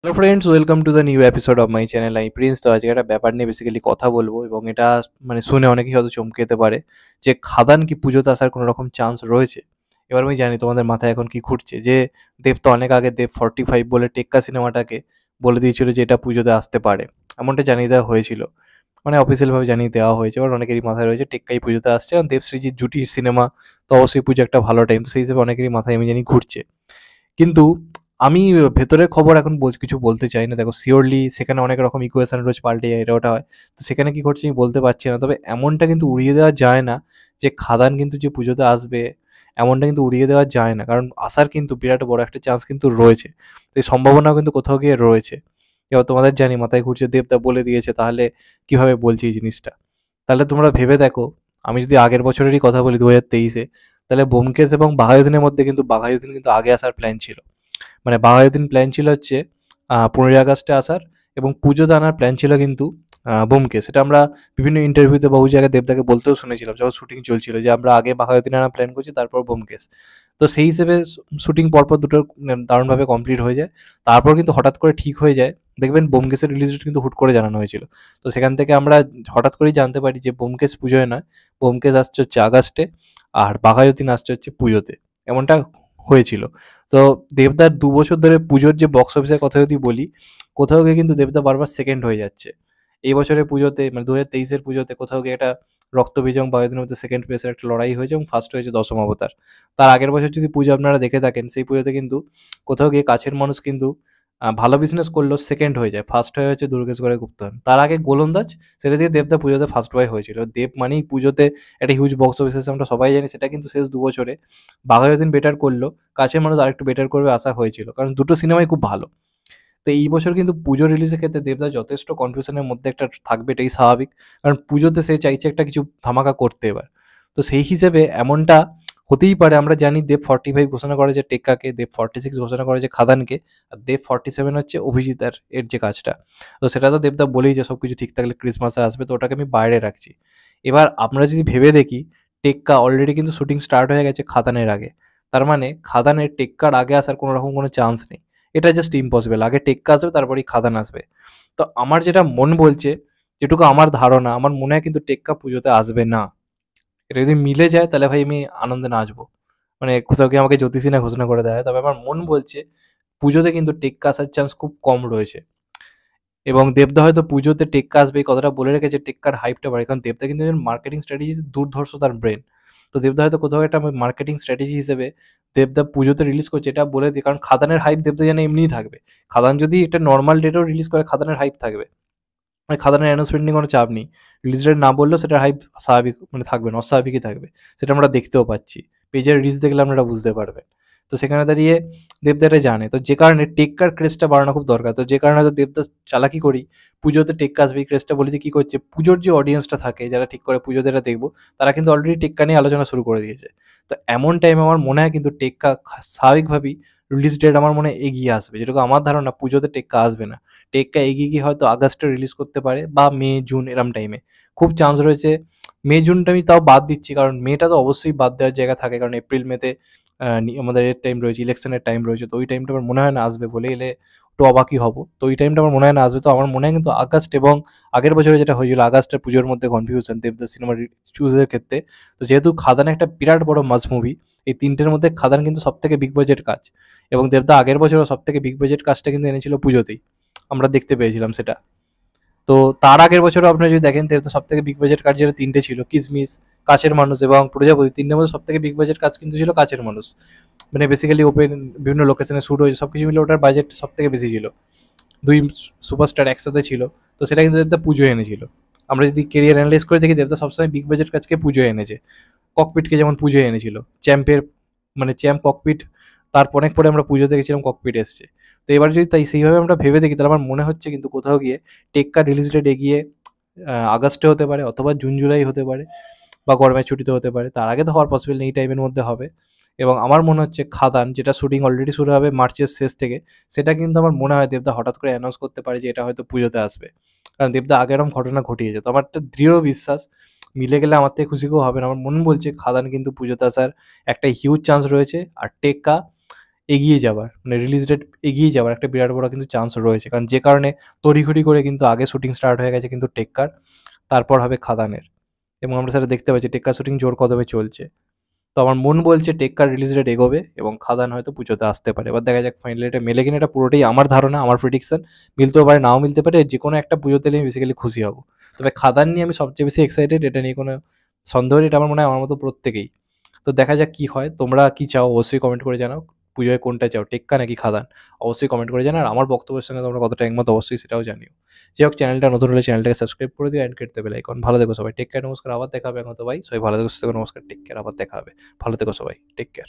Hello friends, welcome to the new episode of my channel. আমি Prince. তো আজকে একটা ব্যাপার নিয়ে বেসিক্যালি কথা বলবো, এবং এটা মানে শুনে অনেকেই হয়তো চমকে যেতে পারে যে খাদান কি পুজোতে আসার কোনো রকম চান্স রয়েছে। এবার আমি জানি তোমাদের মাথায় এখন কি ঘুরছে, যে দেব তো অনেক আগে দেব 45 বলে টেক্কা সিনেমাটাকে বলে দিয়েছিল যে এটা পুজোতে আসতে পারে। এমনটা জানিয়ে দেওয়া হয়েছিল, মানে অফিসিয়ালভাবে জানিয়ে দেওয়া হয়েছে। এবার অনেকেরই মাথায় রয়েছে টেক্কাই পুজোতে আসছে, কারণ দেব সৃজিৎ জুটির সিনেমা, তো অবশ্যই পুজো একটা ভালো টাইম, তো সেই হিসেবে অনেকেরই মাথায় আমি জানি ঘুরছে। কিন্তু আমি ভেতরের খবর এখন কিছু বলতে চাই না। দেখো, সিওরলি সেখানে অনেক রকম ইকুয়েশন রয়েছে, পাল্টে যায়, এটা ওটা হয়। তো সেখানে কি ঘটছে আমি বলতে পারছি না। তবে এমনটা কিন্তু উড়িয়ে দেওয়া যায় না যে খাদান কিন্তু যে পুজোতে আসবে, এমনটা কিন্তু উড়িয়ে দেওয়া যায় না। কারণ আসার কিন্তু বিরাট বড় একটা চান্স কিন্তু রয়েছে। তো এই সম্ভাবনাও কিন্তু কোথাও গিয়ে রয়েছে। এবার তোমাদের জানি মাথায় ঘুরছে, দেবদা বলে দিয়েছে, তাহলে কিভাবে বলছি এই জিনিসটা। তাহলে তোমরা ভেবে দেখো, আমি যদি আগের বছরেরই কথা বলি 2023-এ, তাহলে ব্যোমকেশ এবং বাঘাযতীনের মধ্যে কিন্তু বাঘাযতীন কিন্তু আগে আসার প্ল্যান ছিল। মানে বাঘাযতীন প্ল্যান ছিল হচ্ছে 15ই আগস্টে আসার, এবং পুজোতে আনার প্ল্যান ছিল কিন্তু ব্যোমকেশ। সেটা আমরা বিভিন্ন ইন্টারভিউতে বহু জায়গায় দেবদাকে বলতেও শুনেছিলাম যখন শুটিং চলছিল, যে আমরা আগে বাঘাযতীন আনার প্ল্যান করছি, তারপর ব্যোমকেশ। তো সেই হিসেবে শুটিং পরপর দুটো দারুণভাবে কমপ্লিট হয়ে যায়। তারপর কিন্তু হঠাৎ করে ঠিক হয়ে যায়। দেখবেন ব্যোমকেশের রিলিজ ডেট কিন্তু হুট করে জানানো হয়েছিল। তো সেখান থেকে আমরা হঠাৎ করেই জানতে পারি যে ব্যোমকেশ পুজোয় নয়, ব্যোমকেশ আসছে হচ্ছে আগস্টে, আর বাঘাযতীন আসছে হচ্ছে পুজোতে। এমনটা হয়েছিল। তো দেবদার ২ বছর ধরে পুজোর যে বক্স অফিসের কথা যদি বলি, কোথাও গিয়ে কিন্তু দেবদা বারবার সেকেন্ড হয়ে যাচ্ছে। এই বছরের পুজোতে, মানে ২০২৩-এর পুজোতে কোথাও গিয়ে একটা রক্তবীজ এবং বাঘাযতীনের মধ্যে সেকেন্ড প্লেসের একটা লড়াই হয়েছে, এবং ফার্স্ট হয়েছে দশম অবতার। তার আগের বছর যদি পুজো আপনারা দেখে থাকেন, সেই পুজোতে কিন্তু কোথাও গিয়ে কাছের মানুষ কিন্তু ভালো বিজনেস করলেও সেকেন্ড হয়ে যায়। ফার্স্ট হয়ে হচ্ছে দুর্গেশগড়ের গুপ্তধন। তার আগে গোলন্দাজ, সেটা দিয়ে দেবদা পুজোতে ফার্স্ট বয় হয়েছিল। দেব মানেই পুজোতে একটা হিউজ বক্স অফিস এসে আমরা সবাই জানি। সেটা কিন্তু শেষ ২ বছরে বাঘাযতীন বেটার করলো, কাছের মানুষ আরেকটু বেটার করবে আশা হয়েছিল, কারণ দুটো সিনেমাই খুব ভালো। তো এই বছর কিন্তু পুজো রিলিজের ক্ষেত্রে দেবদা যথেষ্ট কনফিউশনের মধ্যে একটা থাকবে, এটাই স্বাভাবিক। কারণ পুজোতে সে চাইছে একটা কিছু ধামাকা করতে এবার। তো সেই হিসেবে এমনটা হতেই পারে। আমরা জানি দেব 45 ঘোষণা করেছে টেক্কাকে, দেব 46 ঘোষণা করেছে খাদানকে, আর দেব 47 হচ্ছে অভিজিৎ এর যে কাজটা। তো সেটা তো দেবদা বলেই যে সব কিছু ঠিক থাকলে ক্রিসমাসে আসবে, তো ওটাকে আমি বাইরে রাখছি। এবার আমরা যদি ভেবে দেখি, টেক্কা অলরেডি কিন্তু শুটিং স্টার্ট হয়ে গেছে খাদানের আগে। তার মানে খাদানের টেক্কার আগে আসার কোনো রকম কোনো চান্স নেই। এটা জাস্ট ইম্পসিবল। আগে টেক্কা আসবে, তারপরেই খাদান আসবে। তো আমার যেটা মন বলছে, যেটুকু আমার ধারণা, আমার মনে হয় কিন্তু টেক্কা পুজোতে আসবে না। এটা যদি মিলে যায় তাহলে ভাই আমি আনন্দে নাচবো। মানে কোথাও গিয়ে আমাকে জ্যোতিষী না ঘোষণা করে দেওয়া হয়। তবে আমার মন বলছে পুজোতে কিন্তু টেক্কা আসার চান্স খুব কম রয়েছে। এবং দেবদা হয়তো পুজোতে টেক্কা আসবে এই কথাটা বলে রেখেছে, টেক্কার হাইপটা বাড়ে। কারণ দেবদা কিন্তু একজন মার্কেটিং স্ট্র্যাটেজিতে দুর্ধর্ষ তার ব্রেন। তো দেবদা হয়তো কোথাও একটা মার্কেটিং স্ট্র্যাটেজি হিসেবে দেবদা পুজোতে রিলিজ করছে, এটা বলে দিই। কারণ খাদানের হাইপ দেবদা জানে এমনিই থাকবে। খাদান যদি একটা নরমাল ডেটেও রিলিজ করে, খাদানের হাইপ থাকবে। মানে খাদানের অ্যানাউন্সমেন্ট নিয়ে কোনো চাপ নেই। রিলিজ ডেট না বললেও সেটার হাইপ স্বাভাবিক, মানে থাকবে না, অস্বাভাবিকই থাকবে। সেটা আমরা দেখতেও পাচ্ছি। পেজের রিচ দেখলে আপনারা বুঝতে পারবেন। তো সেখানে দাঁড়িয়ে দেবদা এটা জানে। তো যে কারণে টেক্কার ক্রেজটা বাড়ানো খুব দরকার। তো যে কারণে হয়তো দেবদা চালাকি করেই পুজোতে টেক্কা আসবে এই ক্রেজটা বলে দিয়ে কী করছে, পুজোর যে অডিয়েন্সটা থাকে, যারা ঠিক করে পুজোতে এটা দেখবো, তারা কিন্তু অলরেডি টেক্কা নিয়ে আলোচনা শুরু করে দিয়েছে। তো এমন টাইমে আমার মনে হয় কিন্তু টেক্কা স্বাভাবিকভাবেই রিলিজ ডেট আমার মনে হয় এগিয়ে আসবে। যেটুকু আমার ধারণা, পুজোতে টেক্কা আসবে না। টেক্কা এগিয়ে গিয়ে হয়তো আগস্টে রিলিজ করতে পারে, বা মে জুন এরম টাইমে খুব চান্স রয়েছে। মে জুনটা আমি তাও বাদ দিচ্ছি, কারণ মেটা তো অবশ্যই বাদ দেওয়ার জায়গা থাকে, কারণ এপ্রিল মেতে আমাদের এর টাইম রয়েছে, ইলেকশনের টাইম রয়েছে। তো ওই টাইমটা আমার মনে হয় না আসবে, বলে এলে একটু অবাকই হব। তো ওই টাইমটা আমার মনে হয় না আসবে। তো আমার মনে হয় কিন্তু আগস্ট, এবং আগের বছরে যেটা হয়েছিল আগস্টের পুজোর মধ্যে কনফিউশন দেবদাস সিনেমার চুজের ক্ষেত্রে। তো যেহেতু খাদান একটা বিরাট বড় মাস মুভি, এই তিনটের মধ্যে খাদান কিন্তু সব থেকে বিগ বাজেট কাজ, এবং দেবদা আগের বছরও সব থেকে বিগ বাজেট কাজটা কিন্তু এনেছিল পুজোতেই। আমরা দেখতে পেয়েছিলাম সেটা। তো তার আগের বছরও আপনারা যদি দেখেন, তো সবথেকে বিগ বাজেট কাজ যেটা ৩ টে ছিল, 'কিসমিস', 'কাছের মানুষ' এবং 'প্রজাপতি'। ৩ টের মধ্যে সবথেকে বিগ বাজেট কাজ কিন্তু ছিল 'কাছের মানুষ'। মানে বেসিক্যালি ওপেন বিভিন্ন লোকেশনে শুট হয়েছে, সবকিছু মিলে ওটার বাজেট সবথেকে বেশি ছিল। ২ সুপারস্টার একসাথে ছিল। তো সেটা কিন্তু দেবদা পুজোয় এনেছিল। আমরা যদি কেরিয়ার অ্যানালাইজ করে দেখি, দেবদা সবসময় বিগ বাজেট কাজকে পুজোয় এনেছে। 'ককপিট'কে যেমন পুজোয় এনেছিল। চ্যাম্পের, মানে চ্যাম্প 'ককপিট', তার অনেক পরে আমরা পুজো দেখেছিলাম 'ককপিট' এসছে। তো এবার যদি তাই সেইভাবে আমরা ভেবে দেখি, তাহলে আমার মনে হচ্ছে কিন্তু কোথাও গিয়ে টেক্কা রিলিজ ডেট এগিয়ে আগস্টে হতে পারে, অথবা জুন জুলাই হতে পারে, বা গরমের ছুটিতে হতে পারে। তার আগে তো হওয়ার পসিবল নেই, এই টাইমের মধ্যে হবে। এবং আমার মনে হচ্ছে খাদান, যেটা শুটিং অলরেডি শুরু হবে মার্চের শেষ থেকে, সেটা কিন্তু আমার মনে হয় দেবদা হঠাৎ করে অ্যানাউন্স করতে পারে যে এটা হয়তো পুজোতে আসবে। কারণ দেবদা আগে এরকম ঘটনা ঘটিয়েছে। তো আমার একটা দৃঢ় বিশ্বাস, মিলে গেলে আমার থেকে খুশি কেউ হবে না। আমার মন বলছে খাদান কিন্তু পুজোতে আসার একটা হিউজ চান্স রয়েছে। আর টেক্কা এগিয়ে যাবার, মানে রিলিজ ডেট এগিয়ে যাবার একটা বিরাট বড় কিন্তু চান্স রয়েছে। কারণ যে কারণে তড়িঘড়ি করে কিন্তু আগে শুটিং স্টার্ট হয়ে গেছে কিন্তু টেক্কার, তারপর হবে খাদানের, এবং আমরা সেটা দেখতে পাচ্ছি টেক্কার শুটিং জোর কদমে চলছে। তো আমার মন বলছে টেক্কার রিলিজ ডেট এগোবে এবং খাদান হয়তো পুজোতে আসতে পারে। এবার দেখা যাক ফাইনালি এটা মেলে কিনা, এটা পুরোটাই আমার ধারণা, আমার প্রেডিকশন। মিলতেও পারে, নাও মিলতে পারে। যে কোনো একটা পুজোতে আমি বেসিক্যালি খুশি হব। তবে খাদান নিয়ে আমি সবচেয়ে বেশি এক্সাইটেড, এটা নিয়ে কোনো সন্দেহ নেই। এটা আমার মনে হয় আমার মতো প্রত্যেকেই। তো দেখা যাক কি হয়। তোমরা কি চাও অবশ্যই কমেন্ট করে জানাও। পুজোয় কোনটা চাও, টেক্কা নাকি খাদান? অবশ্যই কমেন্ট করে জানাও। আর আমার বক্তব্যের সঙ্গে তোমরা কতটা একমত অবশ্যই সেটাও জানিও। যাই হোক, চ্যানেলটা নতুন হলে চ্যানেলটাকে সাবস্ক্রাইব করে দিও, অ্যান্ড কেটে দেবে লাইকন। ভালো থেকো সবাই, টেক কেয়ার, নমস্কার। আবার দেখা হবে এখন তো ভাই, সবাই ভালো থেকো, সুস্থ থেকো, নমস্কার, টেক কেয়ার, আবার দেখা হবে। ভালো থেকো সবাই, টেক কেয়ার।